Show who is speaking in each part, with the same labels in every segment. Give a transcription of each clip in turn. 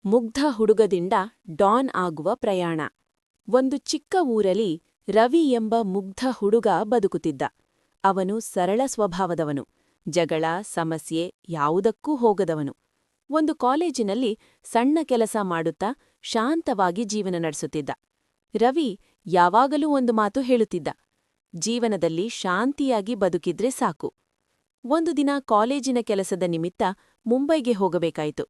Speaker 1: ಮುಗ್ಧ ಹುಡುಗದಿಂದ ಡಾನ್ ಆಗುವ ಪ್ರಯಾಣ. ಒಂದು ಚಿಕ್ಕ ಊರಲ್ಲಿ ರವಿ ಎಂಬ ಮುಗ್ಧ ಹುಡುಗ ಬದುಕುತ್ತಿದ್ದ. ಅವನು ಸರಳ ಸ್ವಭಾವದವನು, ಜಗಳ ಸಮಸ್ಯೆ ಯಾವುದಕ್ಕೂ ಹೋಗದವನು. ಒಂದು ಕಾಲೇಜಿನಲ್ಲಿ ಸಣ್ಣ ಕೆಲಸ ಮಾಡುತ್ತಾ ಶಾಂತವಾಗಿ ಜೀವನ ನಡೆಸುತ್ತಿದ್ದ. ರವಿ ಯಾವಾಗಲೂ ಒಂದು ಮಾತು ಹೇಳುತ್ತಿದ್ದ: ಜೀವನದಲ್ಲಿ ಶಾಂತಿಯಾಗಿ ಬದುಕಿದ್ರೆ ಸಾಕು. ಒಂದು ದಿನ ಕಾಲೇಜಿನ ಕೆಲಸದ ನಿಮಿತ್ತ ಮುಂಬೈಗೆ ಹೋಗಬೇಕಾಯಿತು.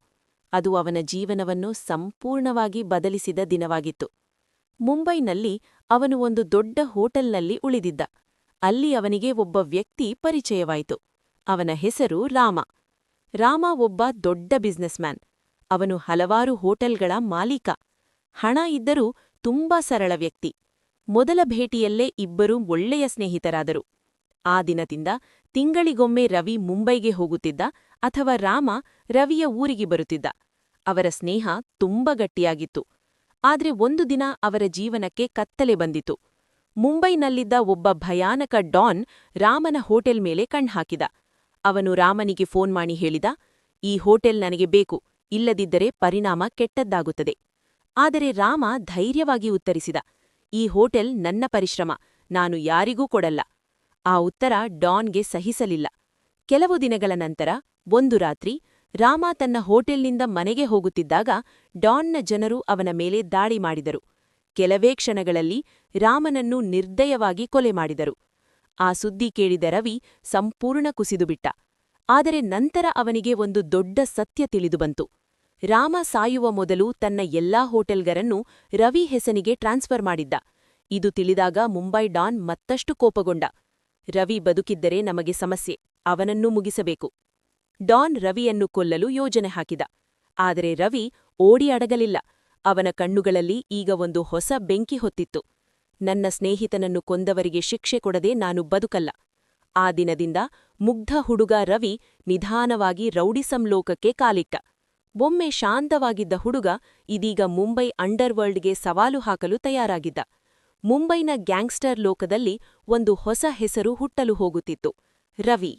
Speaker 1: ಅದು ಅವನ ಜೀವನವನ್ನು ಸಂಪೂರ್ಣವಾಗಿ ಬದಲಿಸಿದ ದಿನವಾಗಿತ್ತು. ಮುಂಬೈನಲ್ಲಿ ಅವನು ಒಂದು ದೊಡ್ಡ ಹೋಟೆಲ್ನಲ್ಲಿ ಉಳಿದಿದ್ದ. ಅಲ್ಲಿ ಅವನಿಗೆ ಒಬ್ಬ ವ್ಯಕ್ತಿ ಪರಿಚಯವಾಯಿತು. ಅವನ ಹೆಸರು ರಾಮ. ರಾಮ ಒಬ್ಬ ದೊಡ್ಡ ಬಿಸ್ನೆಸ್ಮ್ಯಾನ್. ಅವನು ಹಲವಾರು ಹೋಟೆಲ್ಗಳ ಮಾಲೀಕ. ಹಣ ಇದ್ದರೂ ತುಂಬಾ ಸರಳ ವ್ಯಕ್ತಿ. ಮೊದಲ ಭೇಟಿಯಲ್ಲೇ ಇಬ್ಬರೂ ಒಳ್ಳೆಯ ಸ್ನೇಹಿತರಾದರು. ಆ ದಿನದಿಂದ ತಿಂಗಳಿಗೊಮ್ಮೆ ರವಿ ಮುಂಬೈಗೆ ಹೋಗುತ್ತಿದ್ದ ಅಥವಾ ರಾಮ ರವಿಯ ಊರಿಗೆ ಬರುತ್ತಿದ್ದ. ಅವರ ಸ್ನೇಹ ತುಂಬ ಗಟ್ಟಿಯಾಗಿತ್ತು. ಆದ್ರೆ ಒಂದು ದಿನ ಅವರ ಜೀವನಕ್ಕೆ ಕತ್ತಲೆ ಬಂದಿತು. ಮುಂಬೈನಲ್ಲಿದ್ದ ಒಬ್ಬ ಭಯಾನಕ ಡಾನ್ ರಾಮನ ಹೋಟೆಲ್ ಮೇಲೆ ಕಣ್ಹಾಕಿದ. ಅವನು ರಾಮನಿಗೆ ಫೋನ್ ಮಾಡಿ ಹೇಳಿದ: ಈ ಹೋಟೆಲ್ ನನಗೆ ಬೇಕು, ಇಲ್ಲದಿದ್ದರೆ ಪರಿಣಾಮ ಕೆಟ್ಟದ್ದಾಗುತ್ತದೆ. ಆದರೆ ರಾಮ ಧೈರ್ಯವಾಗಿ ಉತ್ತರಿಸಿದ: ಈ ಹೋಟೆಲ್ ನನ್ನ ಪರಿಶ್ರಮ, ನಾನು ಯಾರಿಗೂ ಕೊಡಲ್ಲ. ಆ ಉತ್ತರ ಡಾನ್ಗೆ ಸಹಿಸಲಿಲ್ಲ. ಕೆಲವು ದಿನಗಳ ನಂತರ ಒಂದು ರಾತ್ರಿ ರಾಮ ತನ್ನ ಹೋಟೆಲ್ನಿಂದ ಮನೆಗೆ ಹೋಗುತ್ತಿದ್ದಾಗ ಡಾನ್ನ ಜನರು ಅವನ ಮೇಲೆ ದಾಳಿ ಮಾಡಿದರು. ಕೆಲವೇ ಕ್ಷಣಗಳಲ್ಲಿ ರಾಮನನ್ನು ನಿರ್ದಯವಾಗಿ ಕೊಲೆ ಮಾಡಿದರು. ಆ ಸುದ್ದಿ ಕೇಳಿದ ರವಿ ಸಂಪೂರ್ಣ ಕುಸಿದುಬಿಟ್ಟ. ಆದರೆ ನಂತರ ಅವನಿಗೆ ಒಂದು ದೊಡ್ಡ ಸತ್ಯ ತಿಳಿದುಬಂತು. ರಾಮ ಸಾಯುವ ಮೊದಲು ತನ್ನ ಎಲ್ಲಾ ಹೋಟೆಲ್ಗರನ್ನೂ ರವಿ ಹೆಸನಿಗೆ ಟ್ರಾನ್ಸ್ಫರ್ ಮಾಡಿದ್ದ. ಇದು ತಿಳಿದಾಗ ಮುಂಬೈ ಡಾನ್ ಮತ್ತಷ್ಟು ಕೋಪಗೊಂಡ. ರವಿ ಬದುಕಿದ್ದರೆ ನಮಗೆ ಸಮಸ್ಯೆ, ಅವನನ್ನೂ ಮುಗಿಸಬೇಕು. ಡಾನ್ ರವಿಯನ್ನು ಕೊಲ್ಲಲು ಯೋಜನೆ ಹಾಕಿದ. ಆದರೆ ರವಿ ಓಡಿ ಅಡಗಲಿಲ್ಲ. ಅವನ ಕಣ್ಣುಗಳಲ್ಲಿ ಈಗ ಒಂದು ಹೊಸ ಬೆಂಕಿ ಹೊತ್ತಿತ್ತು. ನನ್ನ ಸ್ನೇಹಿತನನ್ನು ಕೊಂದವರಿಗೆ ಶಿಕ್ಷೆ ಕೊಡದೆ ನಾನು ಬದುಕಲ್ಲ. ಆ ದಿನದಿಂದ ಮುಗ್ಧ ಹುಡುಗ ರವಿ ನಿಧಾನವಾಗಿ ರೌಡಿಸಂ ಲೋಕಕ್ಕೆ ಕಾಲಿಟ್ಟ. ಒಮ್ಮೆ ಶಾಂತವಾಗಿದ್ದ ಹುಡುಗ ಇದೀಗ ಮುಂಬೈ ಅಂಡರ್ವರ್ಲ್ಡ್ಗೆ ಸವಾಲು ಹಾಕಲು ತಯಾರಾಗಿದ್ದ. ಮುಂಬೈನ ಗ್ಯಾಂಗ್ಸ್ಟರ್ ಲೋಕದಲ್ಲಿ ಒಂದು ಹೊಸ ಹೆಸರು ಹುಟ್ಟಲು ಹೋಗುತ್ತಿತ್ತು: ರವಿ.